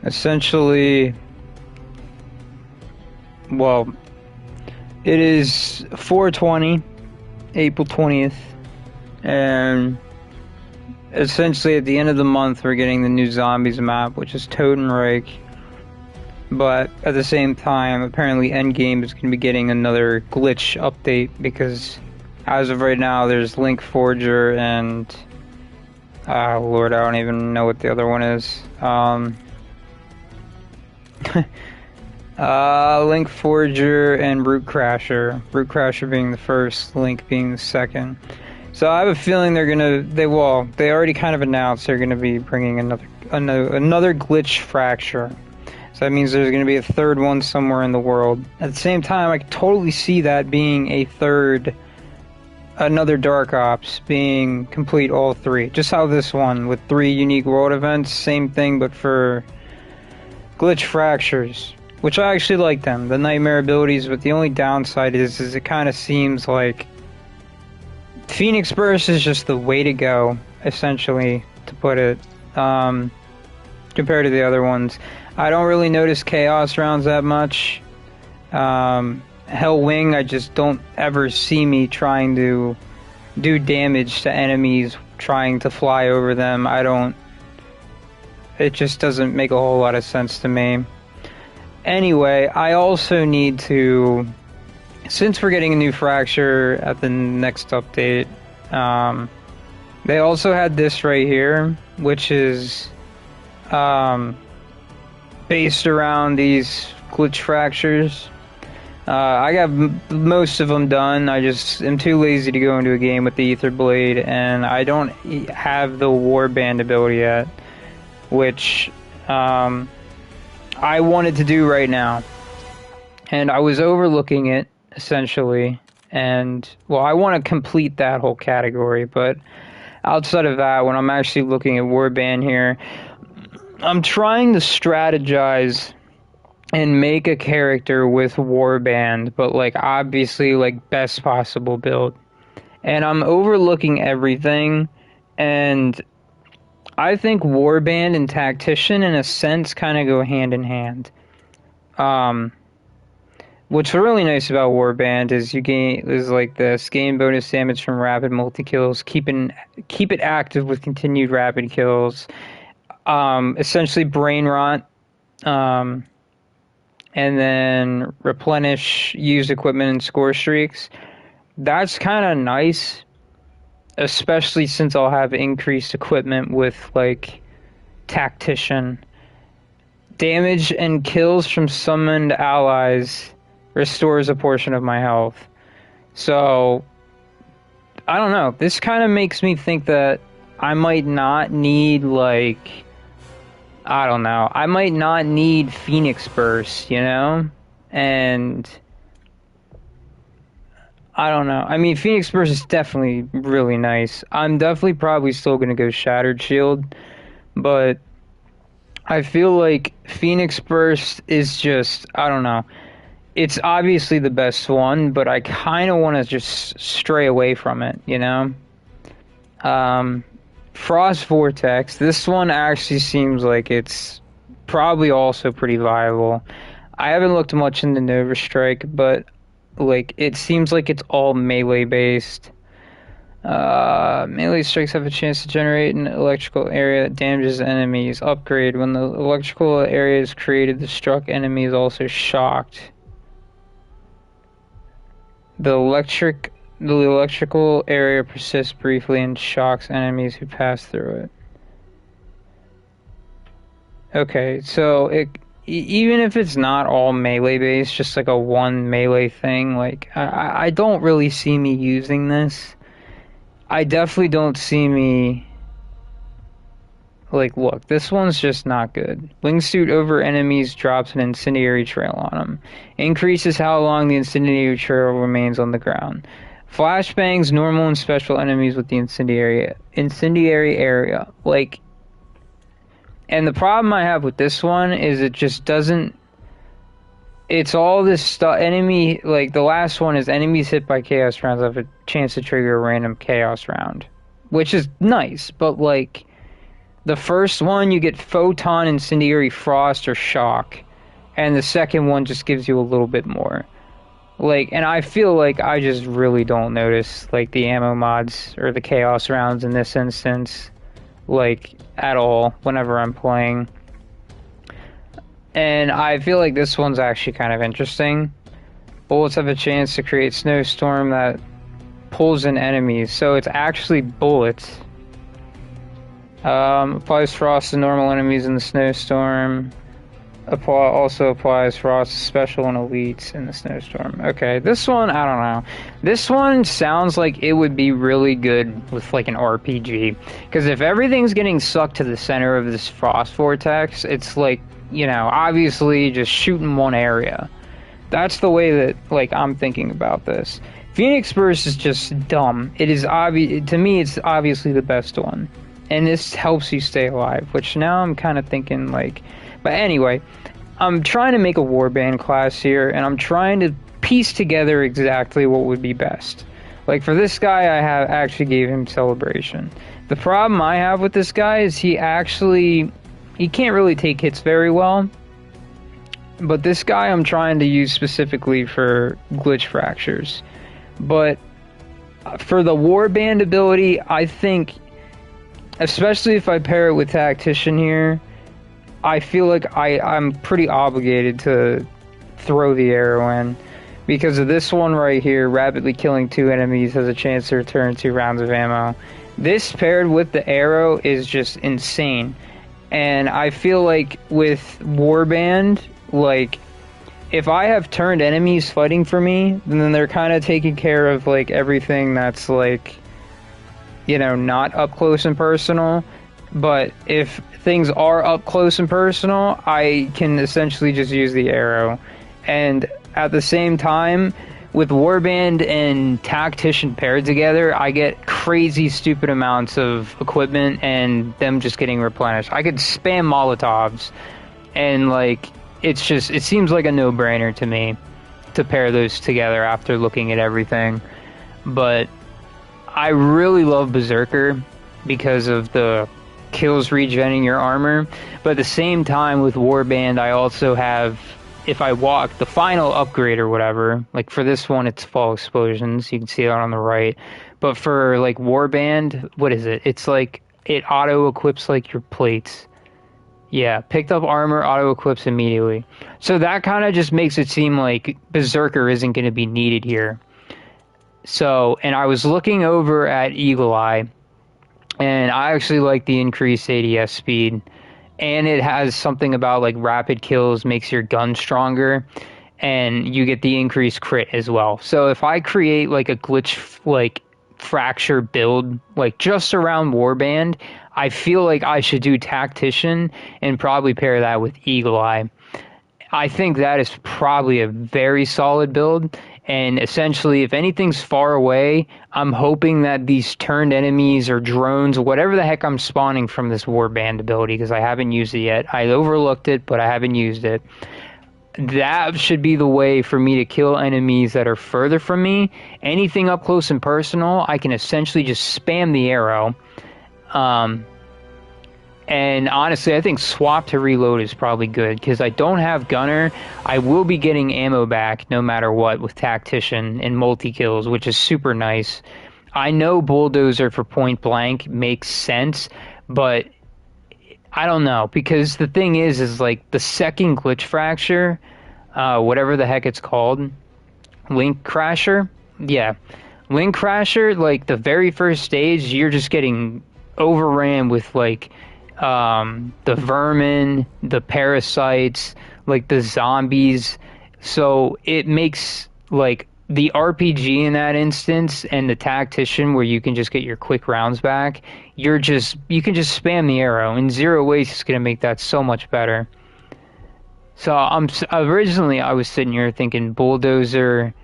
Essentially, well, it is 420, April 20th, and essentially at the end of the month we're getting the new Zombies map, which is Totenreich. But at the same time, apparently Endgame is going to be getting another glitch update because as of right now there's Link Forger and Lord, I don't even know what the other one is. Link Forger and Root Crasher. Root Crasher being the first, Link being the second. So I have a feeling they already kind of announced they're gonna be bringing another glitch fracture. So that means there's gonna be a third one somewhere in the world. At the same time, I can totally see that being another Dark Ops being complete all three. Just how this one with 3 unique world events, same thing but for glitch fractures. Which I actually like them, the nightmare abilities, but the only downside is it kind of seems like Phoenix Burst is just the way to go, essentially, to put it, compared to the other ones. I don't really notice Chaos rounds that much. Hellwing, I just don't ever see me trying to do damage to enemies, trying to fly over them. It just doesn't make a whole lot of sense to me. Anyway, I also need to, since we're getting a new fracture at the next update, they also had this right here, which is based around these glitch fractures. I got most of them done. I just am too lazy to go into a game with the Ether Blade, and I don't have the Warband ability yet, which I wanted to do right now, and I was overlooking it essentially, and well, I want to complete that whole category, but outside of that, when I'm actually looking at Warband here, I'm trying to strategize and make a character with Warband, but like obviously like best possible build, and I'm overlooking everything, and I think Warband and Tactician, in a sense, kind of go hand in hand. What's really nice about Warband is like this: gain bonus damage from rapid multi-kills, keep it active with continued rapid kills. Essentially brain rot, and then replenish used equipment and score streaks. That's kind of nice. Especially since I'll have increased equipment with, like, Tactician. Damage and kills from summoned allies restores a portion of my health. So, I don't know. This kind of makes me think that I might not need, like, I don't know. I might not need Phoenix Burst, you know? And I don't know. I mean, Phoenix Burst is definitely really nice. I'm definitely probably still going to go Shattered Shield, but I feel like Phoenix Burst is just, I don't know. It's obviously the best one, but I kind of want to just stray away from it, you know? Frost Vortex, this one actually seems like it's probably also pretty viable. I haven't looked much into Nova Strike, but like, it seems like it's all melee based. Melee strikes have a chance to generate an electrical area that damages enemies. Upgrade. When the electrical area is created, the struck enemy is also shocked. The electrical area persists briefly and shocks enemies who pass through it. Okay, so even if it's not all melee based, just like a one melee thing, like I don't really see me using this. I definitely don't see me, like, look, this one's just not good. Wingsuit over enemies drops an incendiary trail on them. Increases how long the incendiary trail remains on the ground. Flashbangs normal and special enemies with the incendiary area. Like, and the problem I have with this one is it just doesn't... It's all this stuff... Like, the last one is enemies hit by chaos rounds have a chance to trigger a random chaos round. Which is nice, but, like... The first one, you get Photon, Incendiary, Frost, or Shock. And the second one just gives you a little bit more. Like, and I feel like I just really don't notice, like, the ammo mods or the Chaos rounds in this instance, like, at all whenever I'm playing. And I feel like this one's actually kind of interesting. Bullets have a chance to create Snowstorm that pulls in enemies, so it's actually bullets. Applies Frost to normal enemies in the Snowstorm. Also applies Frost to special and elites in the Snowstorm. Okay, this one, I don't know. This one sounds like it would be really good with like an RPG. Because if everything's getting sucked to the center of this Frost Vortex, it's like, you know, obviously just shooting one area. That's the way that, like, I'm thinking about this. Phoenix Burst is just dumb. It is obvious, to me, it's obviously the best one. And this helps you stay alive, which now I'm kind of thinking, like... But anyway, I'm trying to make a Warband class here, and I'm trying to piece together exactly what would be best. Like, for this guy, I actually gave him Celebration. The problem I have with this guy is he can't really take hits very well. But this guy I'm trying to use specifically for glitch fractures. But for the Warband ability, I think... Especially if I pair it with Tactician here, I feel like I'm pretty obligated to throw the arrow in. Because of this one right here, rapidly killing 2 enemies has a chance to return 2 rounds of ammo. This paired with the arrow is just insane. And I feel like with Warband, like, if I have turned enemies fighting for me, then they're kind of taking care of, like, everything that's, like... you know, not up close and personal. But if things are up close and personal, I can essentially just use the arrow. And at the same time, with Warband and Tactician paired together, I get crazy stupid amounts of equipment and them just getting replenished. I could spam Molotovs, and like, it seems like a no-brainer to me to pair those together after looking at everything. But I really love Berserker because of the kills regenning your armor, but at the same time with Warband I also have, if I walk the final upgrade or whatever, like for this one it's Fall Explosions, you can see that on the right, but for like Warband, what is it? It's like it auto equips like your plates. Yeah, picked up armor, auto equips immediately. So that kind of just makes it seem like Berserker isn't going to be needed here. So, and I was looking over at Eagle Eye, and I actually like the increased ADS speed, and it has something about like rapid kills makes your gun stronger, and you get the increased crit as well. So if I create like a glitch like fracture build like just around Warband, I feel like I should do Tactician and probably pair that with Eagle Eye. I think that is probably a very solid build. And essentially, if anything's far away, I'm hoping that these turned enemies or drones, whatever the heck I'm spawning from this Warband ability, because I haven't used it yet. I overlooked it, but I haven't used it. That should be the way for me to kill enemies that are further from me. Anything up close and personal, I can essentially just spam the arrow. And honestly, I think swap to reload is probably good, because I don't have Gunner. I will be getting ammo back no matter what with Tactician and multi-kills, which is super nice. I know Bulldozer for point blank makes sense, but I don't know, because the thing is like the second glitch fracture, whatever the heck it's called, Link Crasher? Yeah. Link Crasher, like the very first stage, you're just getting overran with like... the vermin, the parasites, like the zombies. So it makes like the RPG in that instance and the Tactician where you can just get your quick rounds back. You can just spam the arrow, and Zero Waste is going to make that so much better. So originally I was sitting here thinking Bulldozer,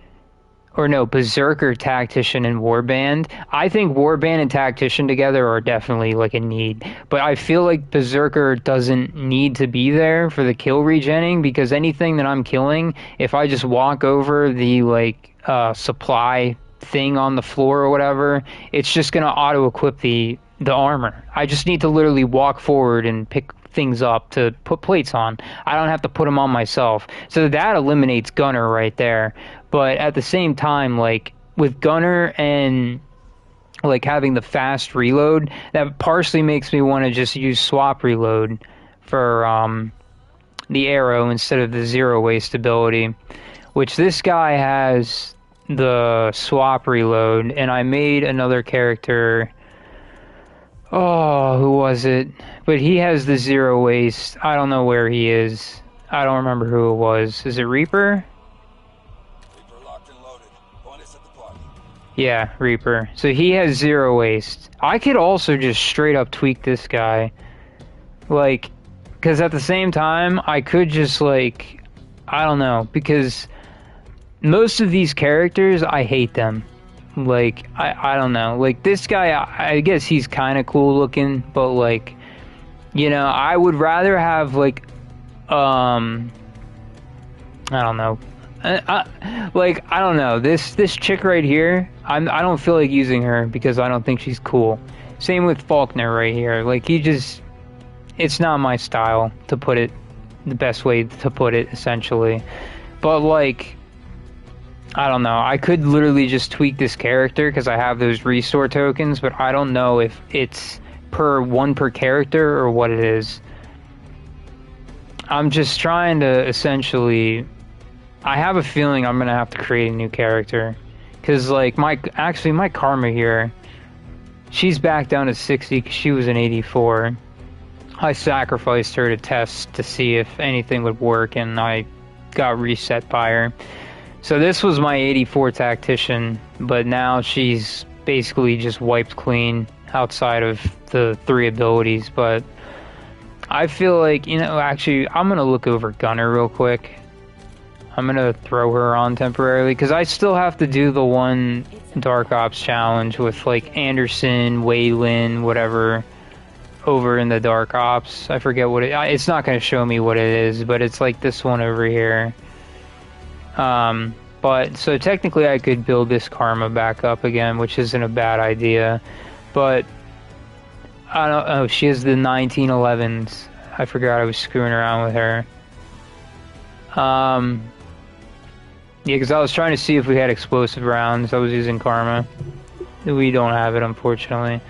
or no, Berserker, Tactician, and Warband. I think Warband and Tactician together are definitely like a need. But I feel like Berserker doesn't need to be there for the kill regenning, because anything that I'm killing, if I just walk over the like supply thing on the floor or whatever, it's just going to auto-equip the the armor. I just need to literally walk forward and pick things up to put plates on. I don't have to put them on myself. So that eliminates Gunner right there. But at the same time, like with Gunner and like having the fast reload, that partially makes me want to just use swap reload for the arrow instead of the zero waste ability, which this guy has the swap reload, and I made another character. Oh, who was it? But he has the zero waste. I don't know where he is. I don't remember who it was. Is it Reaper? Reaper locked and loaded. Bonus at the party. Yeah, Reaper. So he has zero waste. I could also just straight up tweak this guy. Like, because at the same time, I could just, like, I don't know. Because most of these characters, I hate them. Like, I don't know. Like, this guy, I guess he's kind of cool looking, but, like, you know, I would rather have, like, I don't know. I don't know. This chick right here, I don't feel like using her because I don't think she's cool. Same with Faulkner right here. Like, it's not my style, to put it, the best way to put it, essentially. But, like, I don't know. I could literally just tweak this character because I have those restore tokens, but I don't know if it's one per character or what it is. I'm just trying to essentially... I have a feeling I'm going to have to create a new character. Because, like, my Karma here, she's back down to 60 because she was an 84. I sacrificed her to test to see if anything would work, and I got reset by her. So this was my 84 tactician, but now she's basically just wiped clean outside of the 3 abilities. But I feel like, you know, actually, I'm going to look over Gunner real quick. I'm going to throw her on temporarily, because I still have to do the one Dark Ops challenge with, like, Anderson, Waylon, whatever, over in the Dark Ops. I forget what it's not going to show me what it is, but it's like this one over here. But so technically I could build this Karma back up again, which isn't a bad idea. But I don't know, she has the 1911s. I forgot I was screwing around with her. Yeah, because I was trying to see if we had explosive rounds. I was using Karma. We don't have it, unfortunately.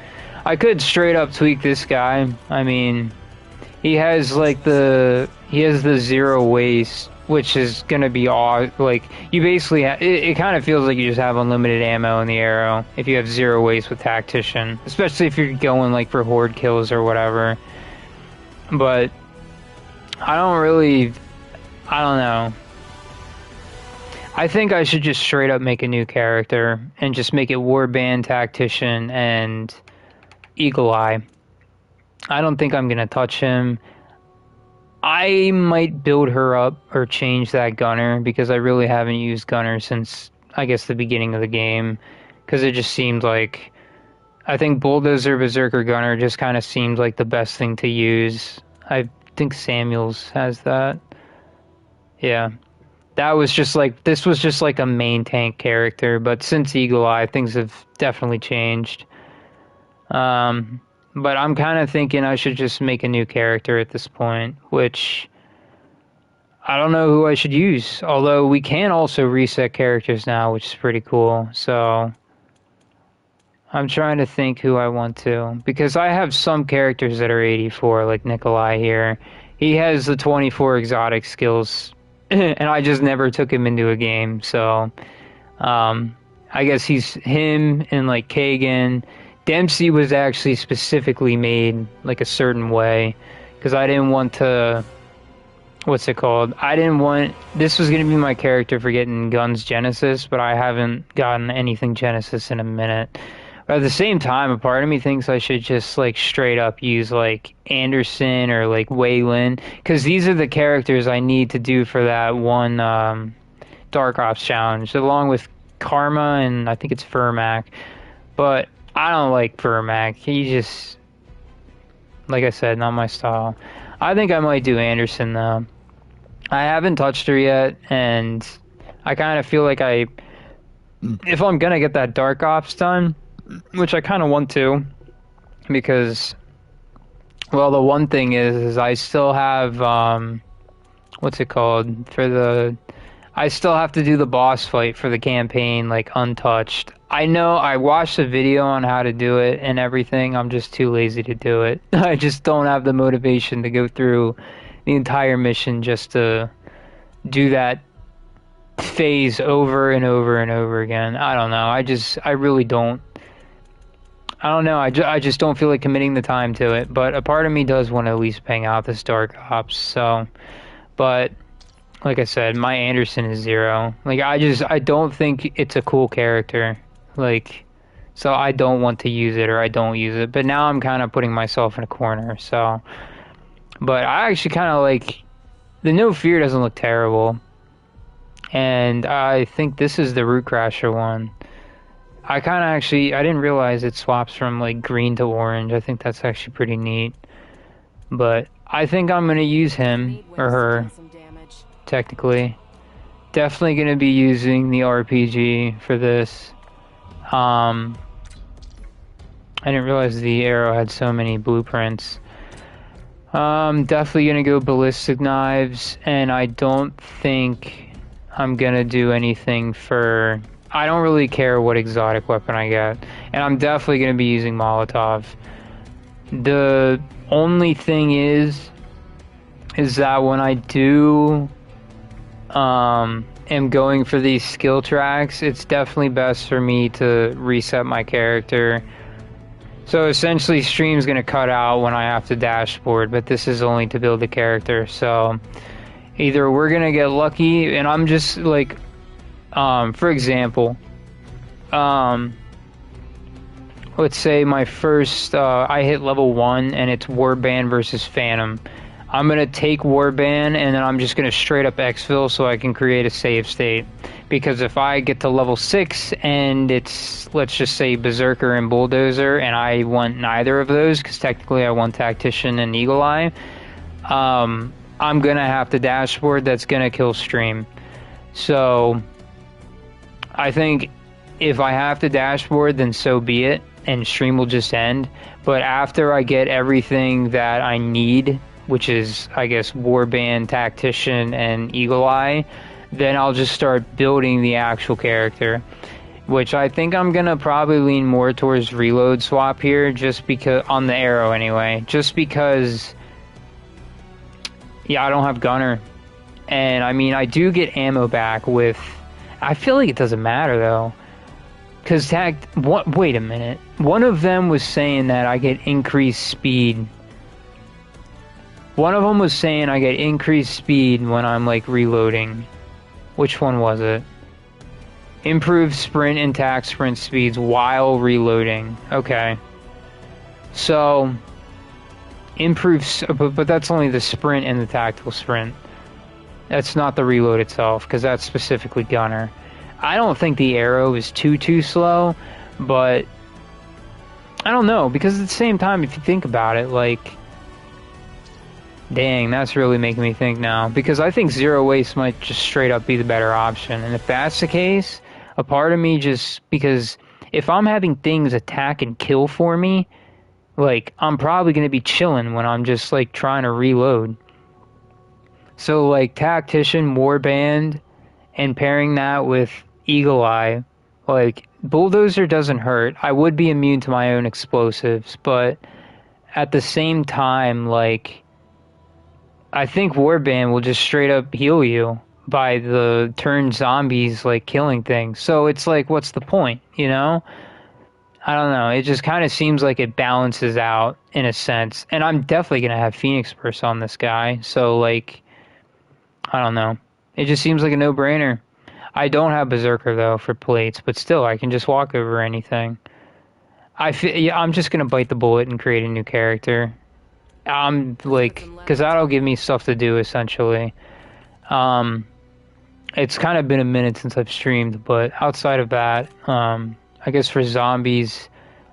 I could straight up tweak this guy. I mean, he has like the zero waste, which is gonna be like, you basically it kind of feels like you just have unlimited ammo in the arrow if you have zero waste with tactician, especially if you're going like for horde kills or whatever. But I don't know. I think I should just straight up make a new character and just make it Warband, Tactician, and Eagle Eye. I don't think I'm gonna touch him. I might build her up or change that Gunner, because I really haven't used Gunner since, I guess, the beginning of the game. Because it just seemed like, I think Bulldozer, Berserker, Gunner just kind of seemed like the best thing to use. I think Samuels has that. Yeah. That was just like, this was just like a main tank character, but since Eagle Eye, things have definitely changed. But I'm kind of thinking I should just make a new character at this point, which I don't know who I should use. Although we can also reset characters now, which is pretty cool. So I'm trying to think who I want to, because I have some characters that are 84, like Nikolai here. He has the 24 exotic skills, and I just never took him into a game. So I guess he's him and like Kagan. Dempsey was actually specifically made like a certain way, because I didn't want to, what's it called? This was going to be my character for getting Guns Genesis, but I haven't gotten anything Genesis in a minute. But at the same time, a part of me thinks I should just like straight up use like Anderson or like Waylon, because these are the characters I need to do for that one Dark Ops challenge, along with Karma and I think it's Furmac. But I don't like Furmac. He just, like I said, not my style. I think I might do Anderson though. I haven't touched her yet, and I kind of feel like if I'm gonna get that Dark Ops done, which I kind of want to, because, well, the one thing is I still have, what's it called? I still have to do the boss fight for the campaign, like, untouched. I know I watched a video on how to do it and everything. I'm just too lazy to do it. I just don't have the motivation to go through the entire mission just to do that phase over and over and over again. I don't know. I really don't. I don't know. I just don't feel like committing the time to it. But a part of me does want to at least bang out this Dark Ops. So, but like I said, my Anderson is 0. Like I don't think it's a cool character. Like, so I don't want to use it or I don't use it. But now I'm kind of putting myself in a corner. So, but I actually kind of like the No Fear doesn't look terrible. And I think this is the Root Crasher one. I kind of actually, I didn't realize it swaps from like green to orange. I think that's actually pretty neat. But I think I'm going to use him or her, technically. Definitely going to be using the RPG for this. I didn't realize the arrow had so many blueprints. Definitely going to go ballistic knives, and I don't think I'm going to do anything for... I don't really care what exotic weapon I get. And I'm definitely going to be using Molotov. The only thing is that when I do am going for these skill tracks, it's definitely best for me to reset my character. So essentially stream's going to cut out when I have to dashboard, but this is only to build the character. So either we're going to get lucky, and I'm just like... for example, let's say my first, I hit level 1 and it's Warband versus Phantom. I'm going to take Warband and then I'm just going to straight up exfil so I can create a save state. Because if I get to level 6 and it's, let's just say Berserker and Bulldozer, and I want neither of those, because technically I want Tactician and Eagle Eye, I'm going to have to dashboard. That's going to kill stream. So... I think if I have to dashboard, then so be it, and stream will just end. But after I get everything that I need, which is, I guess, Warband, Tactician, and Eagle Eye, then I'll just start building the actual character. Which I think I'm going to probably lean more towards reload swap here, just because, on the arrow anyway. Just because, yeah, I don't have gunner. And, I mean, I do get ammo back with... I feel like it doesn't matter, though. Because wait a minute. One of them was saying that I get increased speed. One of them was saying I get increased speed when I'm, like, reloading. Which one was it? Improved sprint and tac sprint speeds while reloading. Okay. So, but that's only the sprint and the tactical sprint. That's not the reload itself, because that's specifically gunner. I don't think the arrow is too slow, but I don't know, because at the same time, if you think about it, like, dang, that's really making me think now. Because I think zero waste might just straight up be the better option. And if that's the case, a part of me just, because if I'm having things attack and kill for me, like, I'm probably going to be chilling when I'm just, like, trying to reload. So, like, Tactician, Warband, and pairing that with Eagle Eye, like, Bulldozer doesn't hurt. I would be immune to my own explosives, but at the same time, like, I think Warband will just straight up heal you by the turn zombies, like, killing things. So it's like, what's the point, you know? I don't know. It just kind of seems like it balances out in a sense. And I'm definitely going to have Phoenix Burst on this guy, so, like... I don't know. It just seems like a no-brainer. I don't have Berserker, though, for plates, but still, I can just walk over anything. I'm just going to bite the bullet and create a new character. I'm, like, because that'll give me stuff to do, essentially. It's kind of been a minute since I've streamed, but outside of that, I guess for zombies,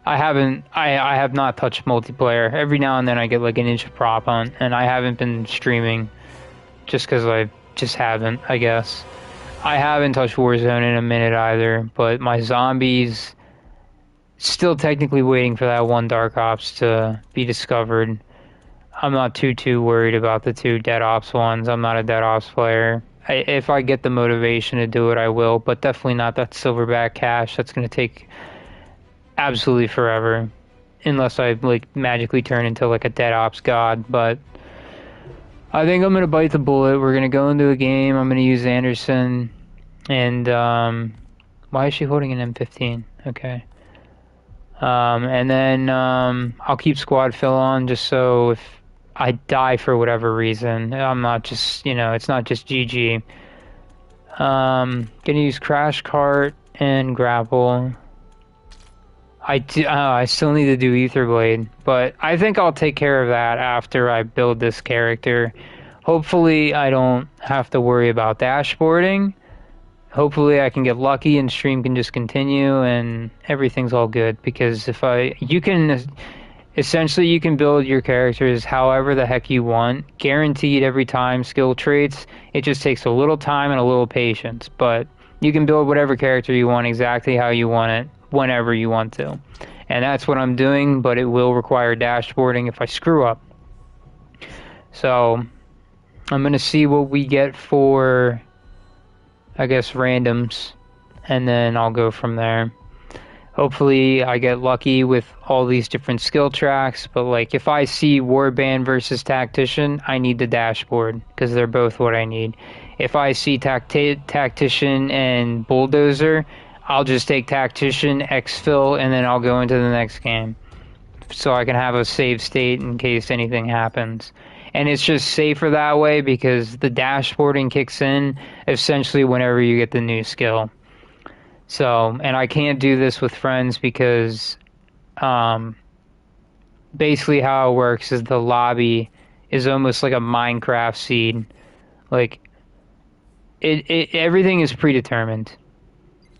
I have not touched multiplayer. Every now and then I get, like, an inch of prop hunt, and I haven't been streaming. Just because I just haven't, I guess. I haven't touched Warzone in a minute either, but my zombies, Still technically waiting for that one Dark Ops to be discovered. I'm not too worried about the two Dead Ops ones. I'm not a Dead Ops player. If I get the motivation to do it, I will, but definitely not that silverback cache. That's going to take absolutely forever, unless I like magically turn into like a Dead Ops god. But I think I'm going to bite the bullet. We're going to go into a game. I'm going to use Anderson, and why is she holding an M15? Okay. And then I'll keep squad fill on just so if I die for whatever reason, I'm not just, it's not just GG. Gonna use crash cart and grapple. I still need to do ether blade, but I think I'll take care of that after I build this character. Hopefully I don't have to worry about dashboarding. Hopefully I can get lucky and stream can just continue and everything's all good, because you can essentially build your characters however the heck you want, guaranteed every time skill traits. It just takes a little time and a little patience, but you can build whatever character you want exactly how you want it whenever you want to. And that's what I'm doing, but it will require dashboarding if I screw up. So I'm going to see what we get for, I guess, randoms, and then I'll go from there. Hopefully I get lucky with all these different skill tracks, but like if I see Warband versus Tactician, I need the dashboard because they're both what I need. If I see Tactician and Bulldozer, I'll just take Tactician, exfil, and then I'll go into the next game, so I can have a save state in case anything happens. And it's just safer that way because the dashboarding kicks in essentially whenever you get the new skill. So, and I can't do this with friends because basically how it works is the lobby is almost like a Minecraft seed. Like, everything is predetermined.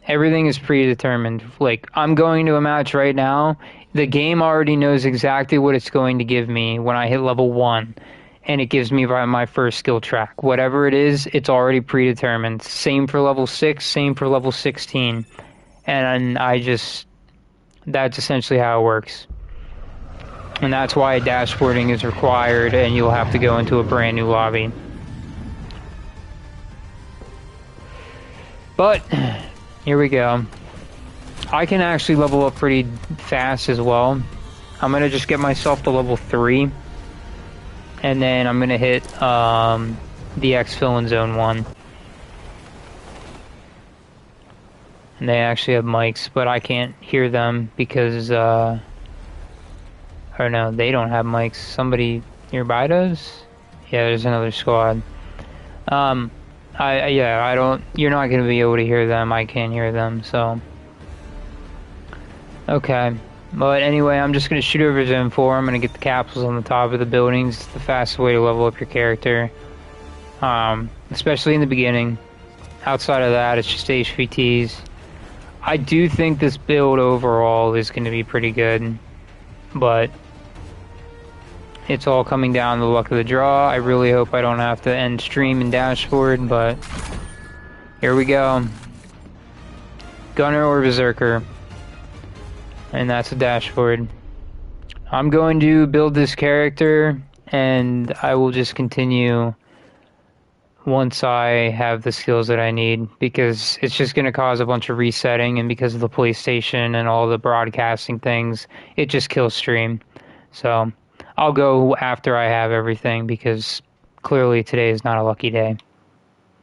Everything is predetermined. Like, I'm going to a match right now. The game already knows exactly what it's going to give me when I hit level 1. And it gives me my first skill track. Whatever it is, it's already predetermined. Same for level 6, same for level 16. And that's essentially how it works. And that's why dashboarding is required, and you'll have to go into a brand new lobby. But here we go. I can actually level up pretty fast as well. I'm going to just get myself to level 3. And then I'm going to hit the exfil in zone 1. And they actually have mics, but I can't hear them because, or no, they don't have mics. Somebody nearby does? Yeah, there's another squad. You're not going to be able to hear them. I can't hear them, so. Okay. But anyway, I'm just going to shoot over zone 4. I'm going to get the capsules on the top of the buildings. It's the fastest way to level up your character. Especially in the beginning. Outside of that, it's just HVTs. I do think this build overall is going to be pretty good. But it's all coming down to the luck of the draw. I really hope I don't have to end stream and dashboard, but here we go. Gunner or Berserker. And that's a dashboard. I'm going to build this character, and I will just continue once I have the skills that I need, because it's just going to cause a bunch of resetting, and because of the PlayStation and all the broadcasting things, it just kills stream. So I'll go after I have everything, because clearly today is not a lucky day.